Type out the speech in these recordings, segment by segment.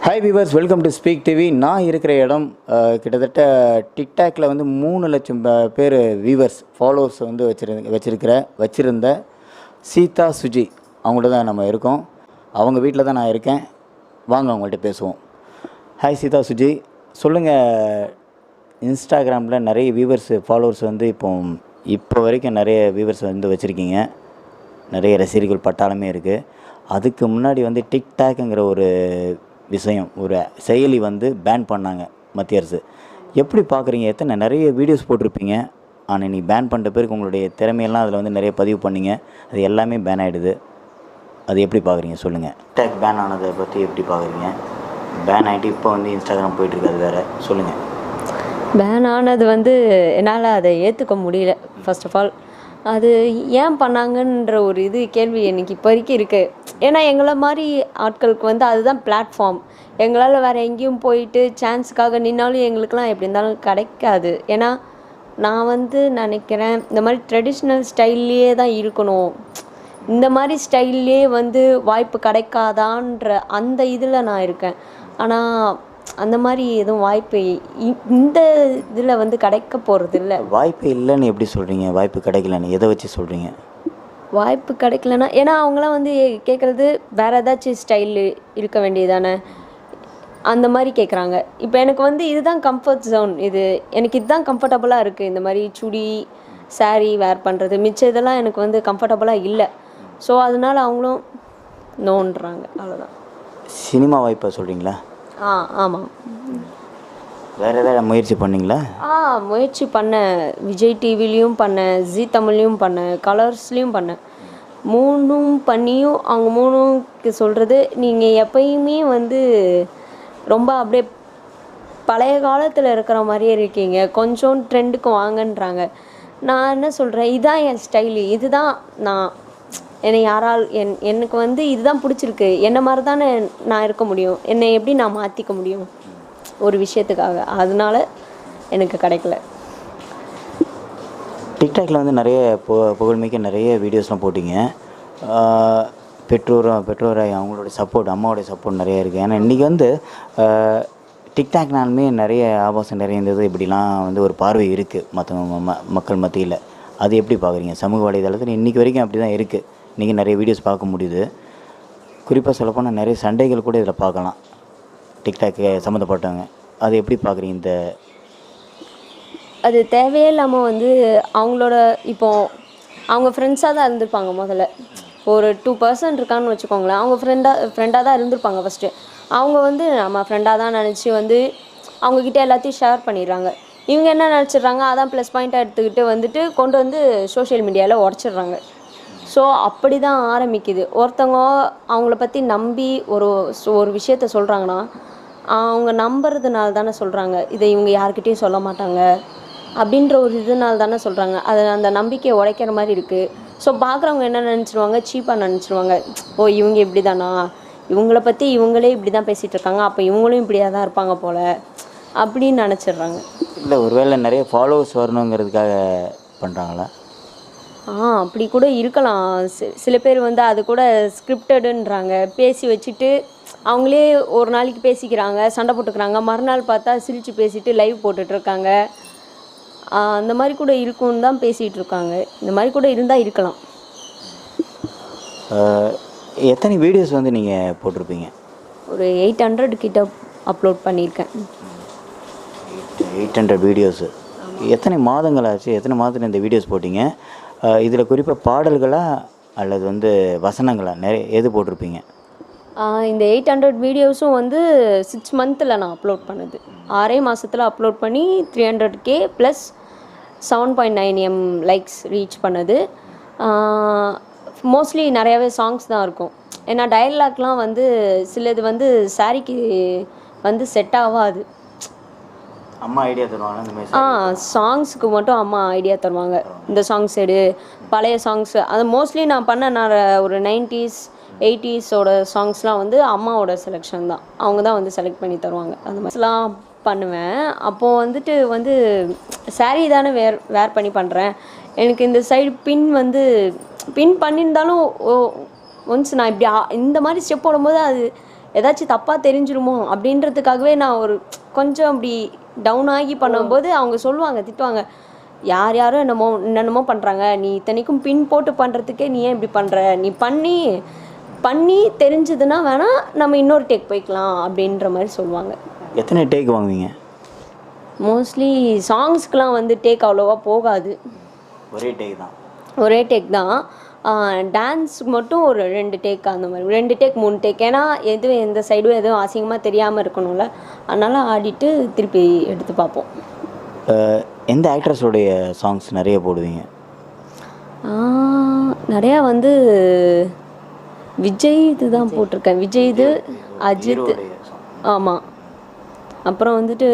Hi viewers, welcome to speak TV. நான் இருக்கிற இடம் கிட்டத்தட்ட டிக்டாக்ல வந்து 3 லட்சம் பேர் வீவர்ஸ் ஃபாலோவர்ஸ் வந்து வச்சுருந்த சீதா சுஜி அவங்கள்ட்ட தான் நம்ம இருக்கோம். அவங்க வீட்டில் தான் நான் இருக்கேன். வாங்க அவங்கள்ட்ட பேசுவோம். ஹாய் சீதா சுஜி, சொல்லுங்கள். இன்ஸ்டாகிராமில் நிறைய வீவர்ஸ் ஃபாலோவர்ஸ் வந்து இப்போ வரைக்கும் நிறைய வீவர்ஸ் வந்து வச்சுருக்கீங்க. நிறைய ரசிகர்கள் பட்டாளமே இருக்குது. அதுக்கு முன்னாடி வந்து டிக்டாக்குங்கிற ஒரு விஷயம், ஒரு செயலி வந்து பேன் பண்ணாங்க மத்திய அரசு. எப்படி பார்க்குறீங்க? நிறைய வீடியோஸ் போட்டிருப்பீங்க. ஆனால் நீ பேன் பண்ணுற பிறகு உங்களுடைய திறமையெல்லாம் அதில் வந்து நிறைய பதிவு பண்ணிங்க. அது எல்லாமே பேன் ஆகிடுது. அது எப்படி பார்க்குறீங்க சொல்லுங்கள். டிக்டாக் பேன் ஆனதை பற்றி எப்படி பார்க்குறீங்க? பேன் ஆகிட்டு இப்போ வந்து இன்ஸ்டாகிராம் போயிட்டுருக்கு, அது வேறு. சொல்லுங்கள். பேன் ஆனது வந்து என்னால் அதை ஏற்றுக்க முடியல. ஃபர்ஸ்ட் ஆஃப் ஆல் அது ஏன் பண்ணாங்கன்ற ஒரு கேள்வி எனக்கு இப்போ வரைக்கும் இருக்குது. ஏன்னா எங்களை மாதிரி ஆட்களுக்கு வந்து அதுதான் பிளாட்ஃபார்ம். எங்களால் வேறு எங்கேயும் போயிட்டு சான்ஸுக்காக நின்னாலும் எங்களுக்கெலாம் எப்படி இருந்தாலும் கிடைக்காது. ஏன்னா நான் வந்து நினைக்கிறேன், இந்த மாதிரி ட்ரெடிஷ்னல் ஸ்டைல்லையே தான் இருக்கணும், இந்த மாதிரி ஸ்டைல்லே வந்து வாய்ப்பு கிடைக்காதான்ற அந்த இதில் நான் இருக்கேன். ஆனால் அந்த மாதிரி எதுவும் வாய்ப்பு இந்த இதில் வந்து கிடைக்க போகிறது இல்லை. வாய்ப்பு இல்லைன்னு எப்படி சொல்கிறீங்க? வாய்ப்பு கிடைக்கலன்னு எதை வச்சு சொல்கிறீங்க? வாய்ப்பு கிடைக்கலன்னா, ஏன்னா அவங்களாம் வந்து கேட்குறது வேறு ஏதாச்சும் ஸ்டைல் இருக்க வேண்டியதானே, அந்த மாதிரி கேட்குறாங்க. இப்போ எனக்கு வந்து இதுதான் கம்ஃபர்ட் ஜோன், எனக்கு இதுதான் கம்ஃபர்டபுளாக இருக்குது. இந்த மாதிரி சுடி சாரீ வேர் பண்ணுறது, மிச்சம் இதெல்லாம் எனக்கு வந்து கம்ஃபர்டபுளாக இல்லை. ஸோ அதனால அவங்களும் நோன்றாங்க, அவ்வளோதான். சினிமா வாய்ப்பை சொல்கிறீங்களா? ஆமாம். வேறு ஏதாவது முயற்சி பண்ணிங்களா? முயற்சி பண்ணேன். விஜய் டிவிலையும் பண்ணேன், ஜி தமிழ்லையும் பண்ணேன், கலர்ஸ்லேயும் பண்ணேன். 3ம் பண்ணியும் அவங்க 3க்கு சொல்கிறது, நீங்கள் எப்பயுமே வந்து ரொம்ப அப்படியே பழைய காலத்தில் இருக்கிற மாதிரியே இருக்கீங்க, கொஞ்சம் ட்ரெண்டுக்கு வாங்கன்றாங்க. நான் என்ன சொல்கிறேன், இதுதான் என் ஸ்டைலு, இதுதான் என்னை எனக்கு வந்து இதுதான் பிடிச்சிருக்கு, என்ன மாதிரி தானே நான் இருக்க முடியும், என்னை எப்படி நான் மாற்றிக்க முடியும் ஒரு விஷயத்துக்காக. அதனால எனக்கு கிடைக்கல. டிக்டாக்ல வந்து நிறைய புகழ்மிக்க நிறைய வீடியோஸ்லாம் போட்டிங்க. பெற்றோரை அவங்களோட சப்போர்ட், அம்மாவோடைய சப்போர்ட் நிறைய இருக்குது. ஏன்னா இன்றைக்கி வந்து டிக்டாக்னாலுமே நிறைய ஆபாசம் நிறைந்தது, இப்படிலாம் வந்து ஒரு பார்வை இருக்குது மற்றவங்க மக்கள் மத்தியில். அது எப்படி பார்க்குறீங்க? சமூக வலைதளத்தில் இன்றைக்கி வரைக்கும் அப்படி தான் இருக்குது. இன்றைக்கி நிறைய வீடியோஸ் பார்க்க முடியுது. குறிப்பாக சொல்லப்போனால் நிறைய சண்டைகள் கூட இதில் பார்க்கலாம், டிக்டாக்கு சம்மந்தப்பட்டவங்க. அது எப்படி பார்க்குறீங்க? அது தேவையே இல்லாமல் வந்து அவங்களோட அவங்க ஃப்ரெண்ட்ஸாக தான் இருந்திருப்பாங்க. முதல்ல ஒரு 2% இருக்கான்னு வச்சுக்கோங்களேன். அவங்க ஃப்ரெண்டாக தான் இருந்திருப்பாங்க ஃபஸ்ட்டு. அவங்க வந்து நம்ம ஃப்ரெண்டாக தான் நினச்சி வந்து அவங்கக்கிட்ட எல்லாத்தையும் ஷேர் பண்ணிடுறாங்க. இவங்க என்ன நினச்சிட்றாங்க, அதான் ப்ளஸ் பாயிண்ட்டாக எடுத்துக்கிட்டு வந்துட்டு கொண்டு வந்து சோஷியல் மீடியாவில் உடச்சிட்றாங்க. ஸோ அப்படி தான் ஆரம்பிக்குது. ஒருத்தவங்க அவங்கள பற்றி நம்பி ஒரு விஷயத்த சொல்கிறாங்கன்னா, அவங்க நம்புறதுனால தானே சொல்கிறாங்க. இதை இவங்க யார்கிட்டையும் சொல்ல மாட்டாங்க அப்படின்ற ஒரு இதனால தானே சொல்கிறாங்க. அது அந்த நம்பிக்கையை உடைக்கிற மாதிரி இருக்குது. ஸோ பார்க்குறவங்க என்ன நினச்சிருவாங்க, சீப்பாக நினச்சிருவாங்க. ஓ, இவங்க இப்படி தானா, இவங்கள பற்றி இவங்களே இப்படி தான் பேசிகிட்டு இருக்காங்க, அப்போ இவங்களும் இப்படியாக தான் இருப்பாங்க போல் அப்படின்னு நினச்சிட்றாங்க. இல்லை, ஒருவேளை நிறைய ஃபாலோவர்ஸ் வரணுங்கிறதுக்காக பண்ணுறாங்களா? அப்படி கூட இருக்கலாம். சில பேர் வந்து அது கூட ஸ்கிரிப்டடுன்றாங்க. பேசி வச்சுட்டு அவங்களே ஒரு நாளைக்கு பேசிக்கிறாங்க, சண்டை போட்டுக்கிறாங்க, மறுநாள் பார்த்தா சிரித்து பேசிட்டு லைவ் போட்டுட்ருக்காங்க. அந்த மாதிரி கூட இருக்கும்னு தான் பேசிகிட்டு இருக்காங்க. இந்த மாதிரி கூட இருந்தால் இருக்கலாம். எத்தனை வீடியோஸ் வந்து நீங்கள் போட்டிருப்பீங்க? ஒரு 800 கிட்ட அப்லோட் பண்ணியிருக்கேன். 800 வீடியோஸு. எத்தனை மாதங்களாச்சு? எத்தனை மாதத்தில் இந்த வீடியோஸ் போட்டிங்க? இதில் குறிப்பாக பாடல்களா அல்லது வந்து வசனங்களா, நிறைய எது போட்டிருப்பீங்க? இந்த 800 வீடியோஸும் வந்து 6 மந்த்தில் நான் அப்லோட் பண்ணது. 6 மாதத்தில் அப்லோட் பண்ணி 300K plus 7.9 M likes reach பண்ணது. மோஸ்ட்லி நிறையாவே சாங்ஸ் தான் இருக்கும். ஏன்னா டயலாக்லாம் வந்து சிலது வந்து சாரிக்கு வந்து செட் ஆகாது. அம்மா ஐடியா தருவாங்க இந்த மாதிரி. சாங்ஸுக்கு மட்டும் அம்மா ஐடியா தருவாங்க, இந்த சாங்ஸ் எடு, பழைய சாங்ஸு. அது மோஸ்ட்லி நான் ஒரு 90s 80ஸோட சாங்ஸ்லாம் வந்து அம்மாவோட செலெக்ஷன் தான். அவங்க தான் வந்து செலக்ட் பண்ணி தருவாங்க. அந்த மாதிரிலாம் பண்ணுவேன். அப்போது வந்துட்டு சாரீ தானே வேர் பண்ணி பண்ணுறேன். எனக்கு இந்த சைடு பின் பண்ணியிருந்தாலும் ஒன்ஸ் நான் இப்படி இந்த மாதிரி ஸ்டெப் போடும்போது அது ஏதாச்சும் தப்பாக தெரிஞ்சிருமோ அப்படின்றதுக்காகவே நான் ஒரு கொஞ்சம் அப்படி டவுன் ஆகி பண்ணும்போது அவங்க சொல்லுவாங்க, திட்டுவாங்க, யார் யாரும் என்னென்னமோ பண்ணுறாங்க, நீ இத்தனைக்கும் பின் போட்டு பண்ணுறதுக்கே நீ ஏன் இப்படி பண்ணுற, நீ பண்ணி தெரிஞ்சதுன்னா வேணால் நம்ம இன்னொரு டேக் போய்க்கலாம் அப்படின்ற மாதிரி சொல்லுவாங்க. எத்தனை டேக் வாங்குவீங்க? மோஸ்ட்லி சாங்ஸ்க்கெலாம் வந்து டேக் அவ்வளோவா போகாது, ஒரே டேக் தான். டான்ஸுக்கு மட்டும் ஒரு 2 டேக் அந்த மாதிரி, 2 டேக் 3 டேக். ஏன்னா எதுவும் எந்த சைடும் எதுவும் அசிங்கமாக தெரியாமல் இருக்கணும்ல, அதனால் ஆடிட்டு திருப்பி எடுத்து பார்ப்போம். எந்த ஆக்ட்ரஸோடைய சாங்ஸ் நிறைய போடுவீங்க? நிறையா வந்து விஜய் இது தான் போட்டிருக்கேன், விஜய் இது, அஜித், ஆமாம். அப்புறம் வந்துட்டு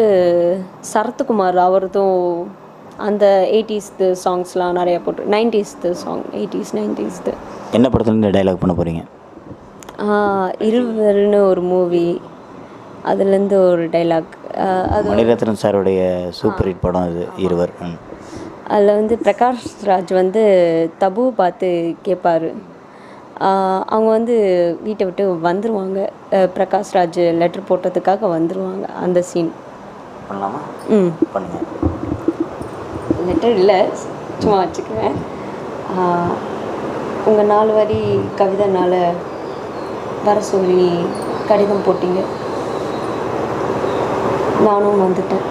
சரத்குமார் அவரதும் அந்த 80s சாங்ஸ்லாம் நிறையா போட்டு, 90s சாங், 80s 90s. என்ன படத்துலேருந்து டைலாக் பண்ண போகிறீங்க? இருவர்னு ஒரு மூவி, அதுலேருந்து ஒரு டைலாக். அது மணிரத்னம் சாருடைய சூப்பர் ஹிட் படம் அது இருவர். அதில் வந்து பிரகாஷ் ராஜ் வந்து தபு பார்த்து கேட்பார், அவங்க வந்து வீட்டை விட்டு வந்துடுவாங்க, பிரகாஷ் ராஜ் லெட்டர் போட்டதுக்காக வந்துடுவாங்க, அந்த சீன் பண்ணலாமா? பண்ணுங்க. லெட்டர் இல்லை, சும்மா வச்சுக்கிறேன். உங்கள் 4 வரி கவிதைனால் வர சொல்லி கடிதம் போட்டிங்க, நானும் வந்துட்டேன்,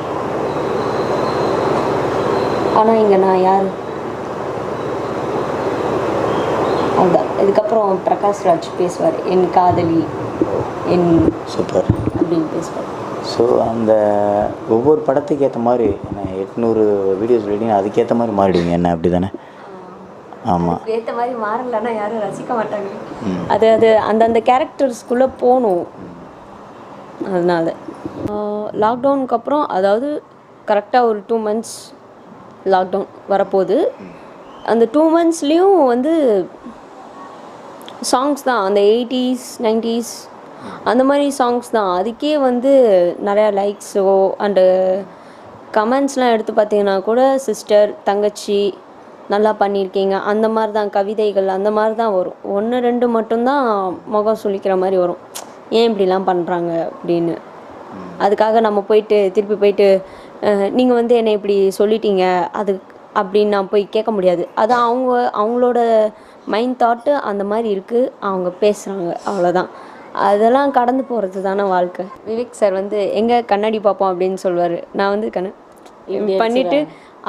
ஆனால் இங்கே நான் யார்? அதுதான். இதுக்கப்புறம் பிரகாஷ் ராஜ் பேசுவார், என் காதலி, என் சூப்பர் அப்படின்னு பேசுவார். ஸோ அந்த ஒவ்வொரு படத்துக்கு ஏற்ற மாதிரி என்ன 800 வீடியோஸ் ரெடினா அதுக்கேற்ற மாதிரி மாறிடுவீங்க என்ன, அப்படி தானே? ஆமாம், ஏற்ற மாதிரி மாறலைன்னா யாரும் ரசிக்க மாட்டாங்க. அது அந்தந்த கேரக்டர்ஸ்குள்ளே போகணும். அதனால லாக்டவுனுக்கு அப்புறம், அதாவது கரெக்டாக ஒரு 2 months லாக்டவுன் வரப்போகுது. அந்த 2 monthsலேயும் வந்து சாங்ஸ் தான், அந்த 80s 90s அந்த மாதிரி சாங்ஸ் தான். அதுக்கே வந்து நிறையா லைக்ஸோ அண்டு கமெண்ட்ஸ்லாம் எடுத்து பார்த்தீங்கன்னா கூட, சிஸ்டர், தங்கச்சி நல்லா பண்ணியிருக்கீங்க அந்த மாதிரி தான், கவிதைகள் அந்த மாதிரி தான் வரும். 1 2 மட்டும்தான் முகம் சுளிக்கிற மாதிரி வரும், ஏன் இப்படிலாம் பண்ணுறாங்க அப்படின்னு. அதுக்காக நம்ம திருப்பி போயிட்டு நீங்கள் வந்து என்னை இப்படி சொல்லிட்டீங்க அது அப்படின்னு நான் போய் கேட்க முடியாது. அது அவங்களோட மைண்ட் தாட்டு அந்த மாதிரி இருக்குது, அவங்க பேசுகிறாங்க, அவ்வளோதான். அதெல்லாம் கடந்து போகிறது தானே வாழ்க்கை. விவேக் சார் வந்து எங்கே கண்ணாடி பார்ப்போம் அப்படின்னு சொல்லுவார், நான் வந்து பண்ணிவிட்டு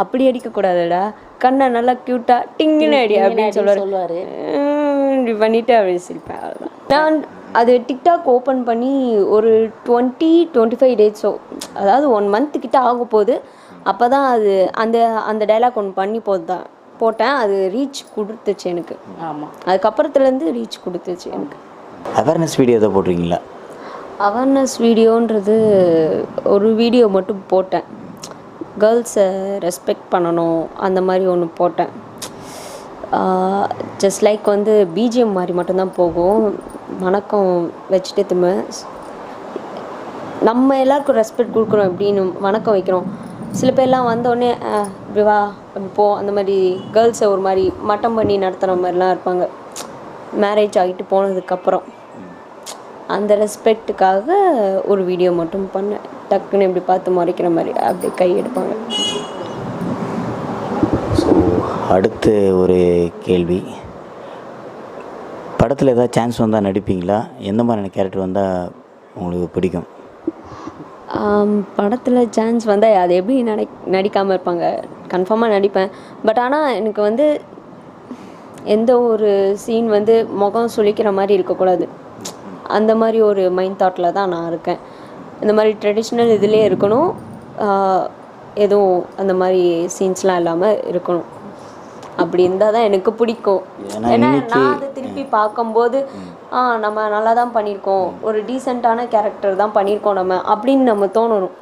அப்படி அடிக்கக்கூடாதுடா, கண்ணை நல்லா க்யூட்டாக டிங்குன்னு அடி அப்படின்னு சொல்லுவார். இப்படி பண்ணிவிட்டு அப்படி சிரிப்பேன், அவ்வளோதான். நான் அது டிக்டாக் ஓப்பன் பண்ணி ஒரு 20-25 டேஸோ, அதாவது 1 month கிட்ட ஆக போகுது. அப்போ தான் அது அந்த டைலாக் ஒன்று பண்ணி போட்டேன், அது ரீச் கொடுத்துச்சு எனக்கு. ஆமாம், அதுக்கப்புறத்துலேருந்து ரீச் கொடுத்துச்சு எனக்கு. அவேர்னஸ் வீடியோ எதாவது போட்டிருக்கீங்களா? அவேர்னஸ் வீடியோன்றது ஒரு வீடியோ மட்டும் போட்டேன், கேர்ள்ஸை ரெஸ்பெக்ட் பண்ணணும் அந்த மாதிரி ஒன்று போட்டேன். ஜஸ்ட் லைக் வந்து பிஜிஎம் மாதிரி மட்டும்தான் போகும், வணக்கம் வச்சுட்டு திரும்ப நம்ம எல்லாருக்கும் ரெஸ்பெக்ட் கொடுக்குறோம் அப்படின்னு வணக்கம் வைக்கிறோம். சில பேர்லாம் வந்தோடனே இப்படி வா அப்படி போ அந்த மாதிரி கேர்ள்ஸை ஒரு மாதிரி மட்டம் பண்ணி நடத்துகிற மாதிரிலாம் இருப்பாங்க. மேரேஜ் ஆகிட்டு போனதுக்கப்புறம் அந்த ரெஸ்பெக்ட்டுக்காக ஒரு வீடியோ மட்டும் பண்ணேன். டக்குன்னு இப்படி பார்த்து முறைக்கிற மாதிரி அப்படி கை எடுப்பாங்க. ஸோ அடுத்து ஒரு கேள்வி, படத்தில் ஏதாவது சான்ஸ் வந்தால் நடிப்பீங்களா? எந்த மாதிரியான கேரக்டர் வந்தால் உங்களுக்கு பிடிக்கும்? படத்தில் சான்ஸ் வந்தால் அது எப்படி நடிக்காமல் இருப்பாங்க, கன்ஃபார்மாக நடிப்பேன். பட் ஆனால் எனக்கு வந்து எந்த ஒரு சீன் வந்து முகம் சுளிக்கிற மாதிரி இருக்கக்கூடாது, அந்த மாதிரி ஒரு மைண்ட் தாட்டில் தான் நான் இருக்கேன். இந்த மாதிரி ட்ரெடிஷ்னல் இதிலே இருக்கணும், எதுவும் அந்த மாதிரி சீன்ஸ்லாம் இல்லாமல் இருக்கணும். அப்படி இருந்தால் தான் எனக்கு பிடிக்கும். ஏன்னா நான் அதை திருப்பி பார்க்கும்போது நம்ம நல்லா தான் பண்ணியிருக்கோம், ஒரு டீசெண்டான கேரக்டர் தான் பண்ணியிருக்கோம் நம்ம அப்படின்னு நம்ம தோணணும்.